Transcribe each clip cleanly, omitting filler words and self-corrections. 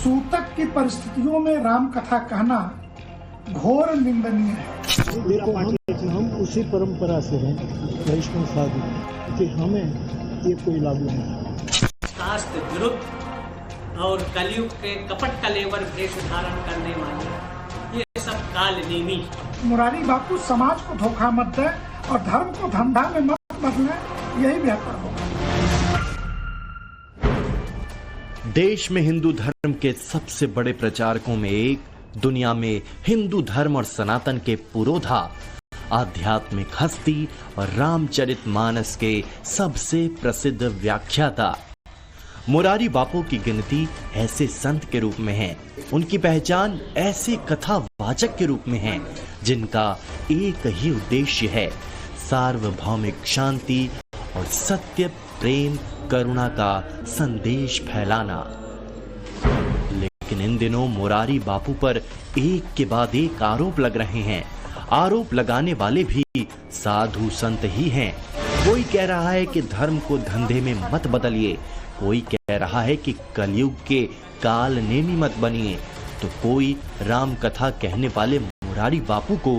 सूतक की परिस्थितियों में राम कथा कहना घोर निंदनीय है। देखो, हम उसी परंपरा से हैं, वैष्णव साधु, कि हमें ये कोई लागू नहीं। शास्त्र विरुद्ध और कलयुग के कपट कलेवर भेष धारण करने वाले ये सब कालनेमी। मुरारी बापू समाज को धोखा मत दे और धर्म को धंधा में मत बदले, यही बेहतर होगा। देश में हिंदू धर्म के सबसे बड़े प्रचारकों में एक, दुनिया में हिंदू धर्म और सनातन के पुरोधा, आध्यात्मिक हस्ती और रामचरितमानस के सबसे प्रसिद्ध व्याख्याता मुरारी बापू की गिनती ऐसे संत के रूप में है। उनकी पहचान ऐसे कथावाचक के रूप में है जिनका एक ही उद्देश्य है, सार्वभौमिक शांति और सत्य, प्रेम, करुणा का संदेश फैलाना। लेकिन इन दिनों मुरारी बापू पर एक के बाद एक आरोप लग रहे हैं। आरोप लगाने वाले भी साधु संत ही हैं। कोई कह रहा है कि धर्म को धंधे में मत बदलिए, कोई कह रहा है कि कलयुग के काल नेमी मत बनिए, तो कोई राम कथा कहने वाले मुरारी बापू को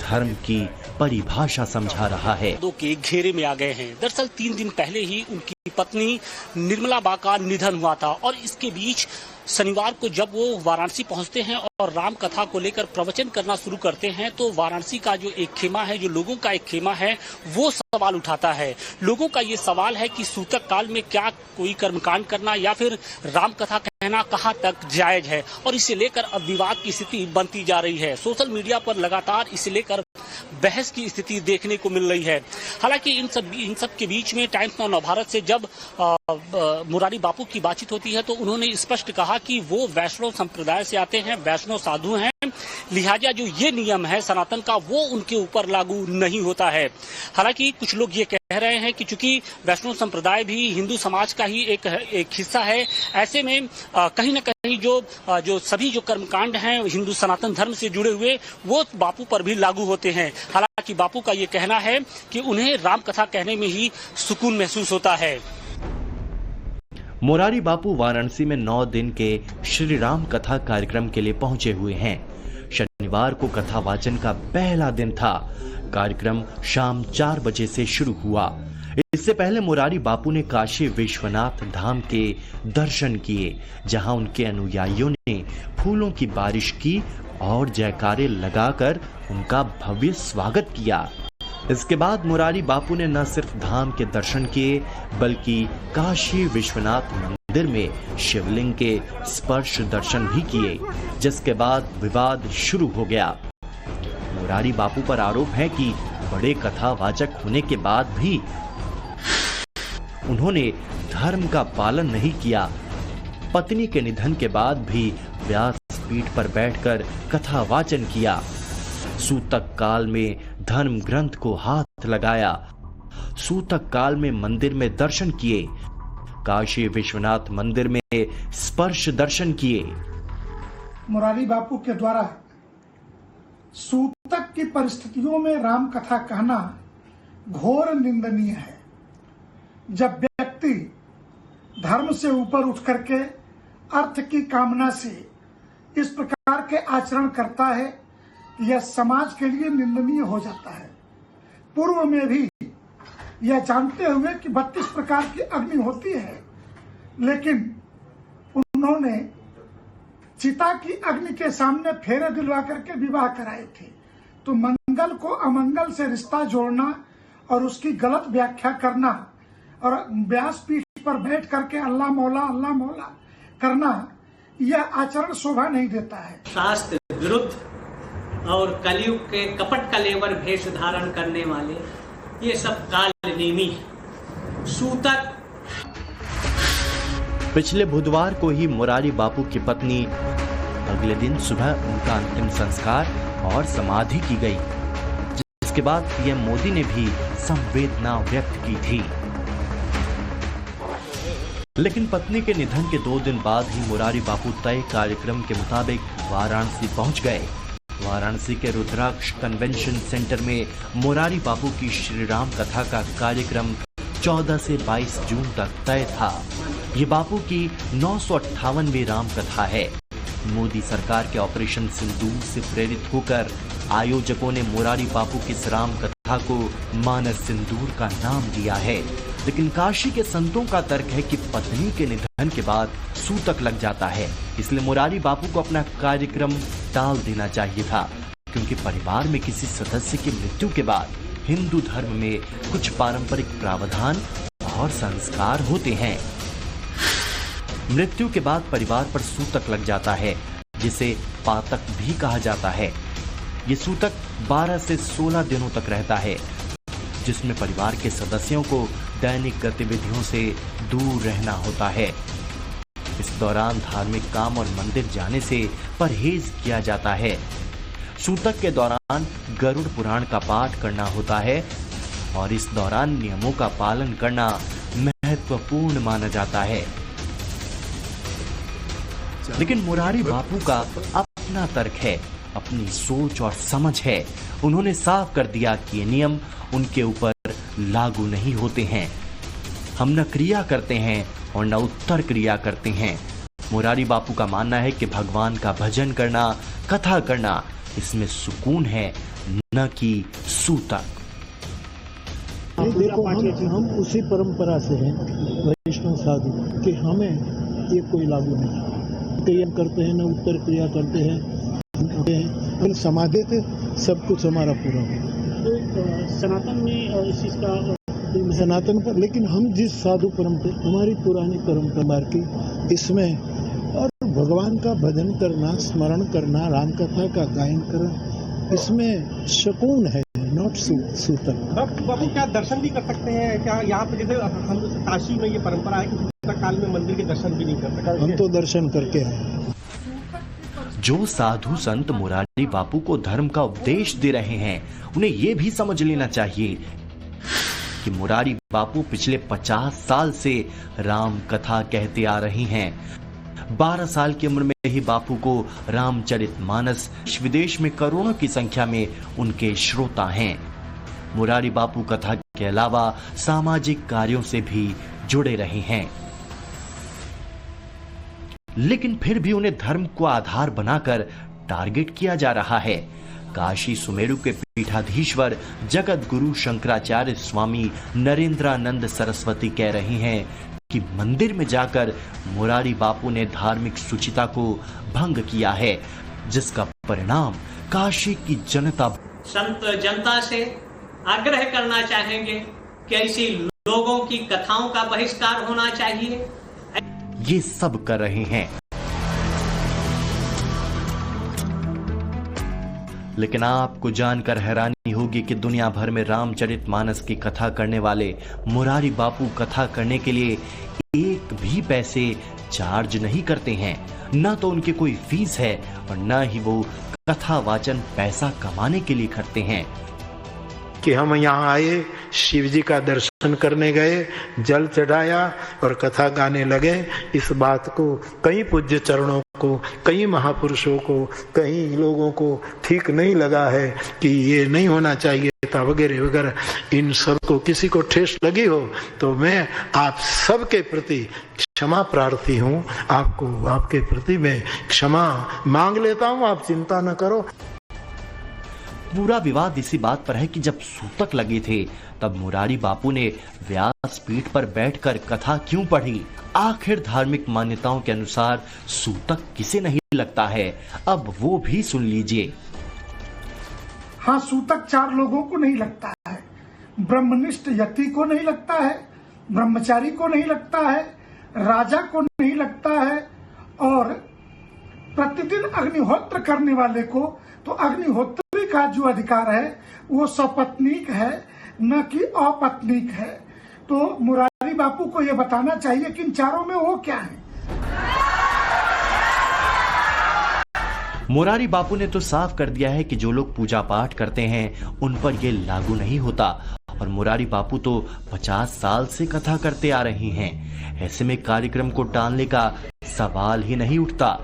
धर्म की परिभाषा समझा रहा है। दो के घेरे में आ गए हैं। दरअसल 3 दिन पहले ही उनकी पत्नी निर्मला बा का निधन हुआ था और इसके बीच शनिवार को जब वो वाराणसी पहुंचते हैं और राम कथा को लेकर प्रवचन करना शुरू करते हैं तो वाराणसी का जो एक खेमा है, जो लोगों का एक खेमा है, वो सवाल उठाता है। लोगों का ये सवाल है कि सूतक काल में क्या कोई कर्मकांड करना या फिर राम कथा कहना कहाँ तक जायज है, और इसे लेकर अब विवाद की स्थिति बनती जा रही है। सोशल मीडिया पर लगातार इसे लेकर बहस की स्थिति देखने को मिल रही है। हालांकि इन सब के बीच में टाइम्स नाउ नवभारत से जब मुरारी बापू की बातचीत होती है तो उन्होंने स्पष्ट कहा कि वो वैष्णव संप्रदाय से आते हैं, वैष्णव साधु हैं, लिहाजा जो ये नियम है सनातन का वो उनके ऊपर लागू नहीं होता है। हालांकि कुछ लोग ये कह रहे हैं कि चूंकि वैष्णव संप्रदाय भी हिंदू समाज का ही एक हिस्सा है, ऐसे में कहीं न कहीं जो सभी जो कर्मकांड हैं हिंदू सनातन धर्म से जुड़े हुए वो बापू पर भी लागू होते हैं। हालांकि बापू का ये कहना है कि उन्हें राम कथा कहने में ही सुकून महसूस होता है। मुरारी बापू वाराणसी में 9 दिन के श्री राम कथा कार्यक्रम के लिए पहुंचे हुए हैं। शनिवार को कथा वाचन का पहला दिन था। कार्यक्रम शाम 4 बजे से शुरू हुआ। इससे पहले मुरारी बापू ने काशी विश्वनाथ धाम के दर्शन किए, जहां उनके अनुयायियों ने फूलों की बारिश की और जयकारे लगाकर उनका भव्य स्वागत किया। इसके बाद मुरारी बापू ने न सिर्फ धाम के दर्शन किए बल्कि काशी विश्वनाथ मंदिर में शिवलिंग के स्पर्श दर्शन भी किए, जिसके बाद विवाद शुरू हो गया। मुरारी बापू पर आरोप है कि बड़े कथावाचक होने के बाद भी उन्होंने धर्म का पालन नहीं किया। पत्नी के निधन के बाद भी व्यासपीठ पर बैठकर कथावाचन किया। सूतक काल में धर्म ग्रंथ को हाथ लगाया। सूतक काल में मंदिर में दर्शन किए। काशी विश्वनाथ मंदिर में स्पर्श दर्शन किए। मुरारी बापू के द्वारा सूतक की परिस्थितियों में राम कथा कहना घोर निंदनीय है। जब व्यक्ति धर्म से ऊपर उठ करके अर्थ की कामना से इस प्रकार के आचरण करता है, यह समाज के लिए निंदनीय हो जाता है। पूर्व में भी यह जानते हुए कि 32 प्रकार की अग्नि होती है, लेकिन उन्होंने चिता की अग्नि के सामने फेरे दिलवा करके विवाह कराए थे। तो मंगल को अमंगल से रिश्ता जोड़ना और उसकी गलत व्याख्या करना और व्यासपीठ पर बैठ करके अल्लाह मौला करना, यह आचरण शोभा नहीं देता है। शास्त्र विरुद्ध और कलयुग के कपट कलेवर भेष धारण करने वाले ये सब कालनेमी सूतक। पिछले बुधवार को ही मुरारी बापू की पत्नी अगले दिन सुबह उनका अंतिम संस्कार और समाधि की गई, जिसके बाद पीएम मोदी ने भी संवेदना व्यक्त की थी। लेकिन पत्नी के निधन के 2 दिन बाद ही मुरारी बापू तय कार्यक्रम के मुताबिक वाराणसी पहुंच गए। वाराणसी के रुद्राक्ष कन्वेंशन सेंटर में मुरारी बापू की श्री राम कथा का कार्यक्रम 14 से 22 जून तक तय था। ये बापू की 958वीं राम कथा है। मोदी सरकार के ऑपरेशन सिंदूर से प्रेरित होकर आयोजकों ने मुरारी बापू की इस राम कथा को मानस सिंदूर का नाम दिया है। लेकिन काशी के संतों का तर्क है कि पत्नी के निधन के बाद सूतक लग जाता है, इसलिए मुरारी बापू को अपना कार्यक्रम टाल देना चाहिए था, क्योंकि परिवार में किसी सदस्य की मृत्यु के बाद हिंदू धर्म में कुछ पारंपरिक प्रावधान और संस्कार होते हैं। मृत्यु के बाद परिवार पर सूतक लग जाता है, जिसे पातक भी कहा जाता है। ये सूतक 12 से 16 दिनों तक रहता है, जिसमें परिवार के सदस्यों को दैनिक गतिविधियों से दूर रहना होता है। इस दौरान धार्मिक काम और मंदिर जाने से परहेज किया जाता है। सूतक के दौरान गरुड़ पुराण का पाठ करना होता है और इस दौरान नियमों का पालन करना महत्वपूर्ण माना जाता है। लेकिन मुरारी बापू का अपना तर्क है, अपनी सोच और समझ है। उन्होंने साफ कर दिया कि ये नियम उनके ऊपर लागू नहीं होते हैं। हम न क्रिया करते हैं और न उत्तर क्रिया करते हैं। मुरारी बापू का मानना है कि भगवान का भजन करना, कथा करना, इसमें सुकून है, न कि सूतक। देखो, हम उसी परंपरा से हैं, वैष्णव साधु, कि हमें ये कोई लागू नहीं। क्रिया करते हैं, न उत्तर क्रिया करते हैं, समाधि थे सब कुछ हमारा पूरा हो। तो सनातन में इस चीज का सनातन पर, लेकिन हम जिस साधु परंपरा, हमारी पुरानी परंपरा की, इसमें और भगवान का भजन करना, स्मरण करना, राम कथा का गायन करना, इसमें सुकून है, नॉट सूतक। बाबू क्या दर्शन भी कर सकते हैं क्या यहाँ पे? जैसे हम काशी में ये परंपरा है कि सूतक काल में मंदिर के दर्शन भी नहीं कर सकते। हम तो दर्शन करके आए। जो साधु संत मुरारी बापू को धर्म का उपदेश दे रहे हैं, उन्हें यह भी समझ लेना चाहिए कि मुरारी बापू पिछले 50 साल से राम कथा कहते आ रही हैं। 12 साल की उम्र में ही बापू को रामचरितमानस देश विदेश में करोड़ों की संख्या में उनके श्रोता हैं। मुरारी बापू कथा के अलावा सामाजिक कार्यों से भी जुड़े रहे हैं, लेकिन फिर भी उन्हें धर्म को आधार बनाकर टारगेट किया जा रहा है। काशी सुमेरु के पीठाधीश्वर जगत गुरु शंकराचार्य स्वामी नरेंद्रानंद सरस्वती कह रहे हैं कि मंदिर में जाकर मुरारी बापू ने धार्मिक शुचिता को भंग किया है, जिसका परिणाम काशी की जनता संत जनता से आग्रह करना चाहेंगे कि ऐसी लोगों की कथाओं का बहिष्कार होना चाहिए। ये सब कर रहे हैं, लेकिन आपको जानकर हैरानी होगी कि दुनिया भर में रामचरितमानस की कथा करने वाले मुरारी बापू कथा करने के लिए एक भी पैसे चार्ज नहीं करते हैं। न तो उनकी कोई फीस है और न ही वो कथा वाचन पैसा कमाने के लिए करते हैं। कि हम यहाँ आए, शिव जी का दर्शन करने गए, जल चढ़ाया और कथा गाने लगे। इस बात को कई पूज्य चरणों को, कई महापुरुषों को, कई लोगों को ठीक नहीं लगा है कि ये नहीं होना चाहिए था वगैरह वगैरह। इन सब को किसी को ठेस लगी हो तो मैं आप सबके प्रति क्षमा प्रार्थी हूँ। आपको, आपके प्रति मैं क्षमा मांग लेता हूँ, आप चिंता न करो। पूरा विवाद इसी बात पर है कि जब सूतक लगे थे तब मुरारी बापू ने व्यास पीठ पर बैठकर कथा क्यों पढ़ी। आखिर धार्मिक मान्यताओं के अनुसार सूतक किसे नहीं लगता है, अब वो भी सुन लीजिए। हाँ, सूतक 4 लोगों को नहीं लगता है। ब्रह्मनिष्ठ यति को नहीं लगता है, ब्रह्मचारी को नहीं लगता है, राजा को नहीं लगता है, और प्रतिदिन अग्निहोत्र करने वाले को तो अग्निहोत्री का जो अधिकार है वो सपत्नीक है, न कि अपत्नीक है। तो मुरारी बापू को ये बताना चाहिए कि इन चारों में वो क्या है। मुरारी बापू ने तो साफ कर दिया है कि जो लोग पूजा पाठ करते हैं उन पर यह लागू नहीं होता, और मुरारी बापू तो 50 साल से कथा करते आ रहे हैं। ऐसे में कार्यक्रम को टालने का सवाल ही नहीं उठता।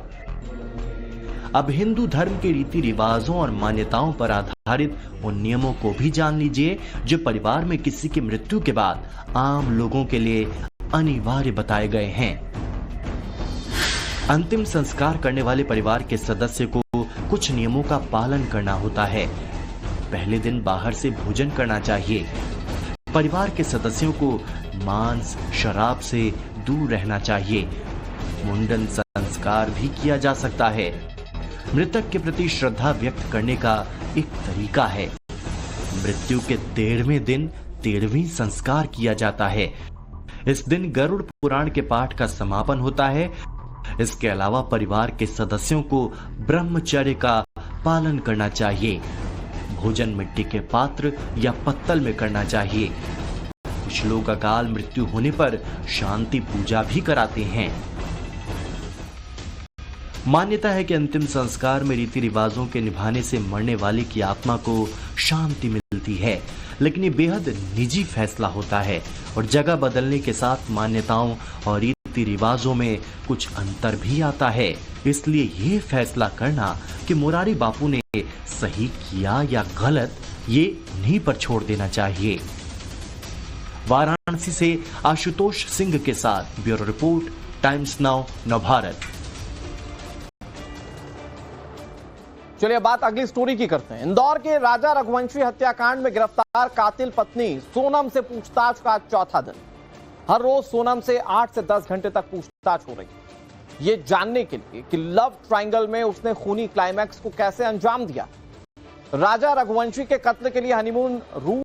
अब हिंदू धर्म के रीति रिवाजों और मान्यताओं पर आधारित उन नियमों को भी जान लीजिए जो परिवार में किसी की मृत्यु के बाद आम लोगों के लिए अनिवार्य बताए गए हैं। अंतिम संस्कार करने वाले परिवार के सदस्य को कुछ नियमों का पालन करना होता है। पहले दिन बाहर से भोजन करना चाहिए। परिवार के सदस्यों को मांस, शराब से दूर रहना चाहिए। मुंडन संस्कार भी किया जा सकता है। मृतक के प्रति श्रद्धा व्यक्त करने का एक तरीका है। मृत्यु के 13वें दिन 13वीं संस्कार किया जाता है। इस दिन गरुड़ पुराण के पाठ का समापन होता है। इसके अलावा परिवार के सदस्यों को ब्रह्मचर्य का पालन करना चाहिए। भोजन मिट्टी के पात्र या पत्तल में करना चाहिए। कुछ लोग अकाल मृत्यु होने पर शांति पूजा भी कराते हैं। मान्यता है कि अंतिम संस्कार में रीति रिवाजों के निभाने से मरने वाले की आत्मा को शांति मिलती है, लेकिन ये बेहद निजी फैसला होता है और जगह बदलने के साथ मान्यताओं और रीति रिवाजों में कुछ अंतर भी आता है। इसलिए ये फैसला करना कि मुरारी बापू ने सही किया या गलत, ये उन्हीं पर छोड़ देना चाहिए। वाराणसी से आशुतोष सिंह के साथ bureau report, times now Navbharat. चलिए बात अगली स्टोरी की करते हैं। इंदौर के राजा रघुवंशी हत्याकांड में गिरफ्तार कातिल पत्नी सोनम से पूछताछ का चौथा दिन। हर रोज सोनम से 8 से 10 घंटे तक पूछताछ हो रही है, ये जानने के लिए कि लव ट्रायंगल में उसने खूनी क्लाइमैक्स को कैसे अंजाम दिया। राजा रघुवंशी के कत्ल के लिए हनीमून रूस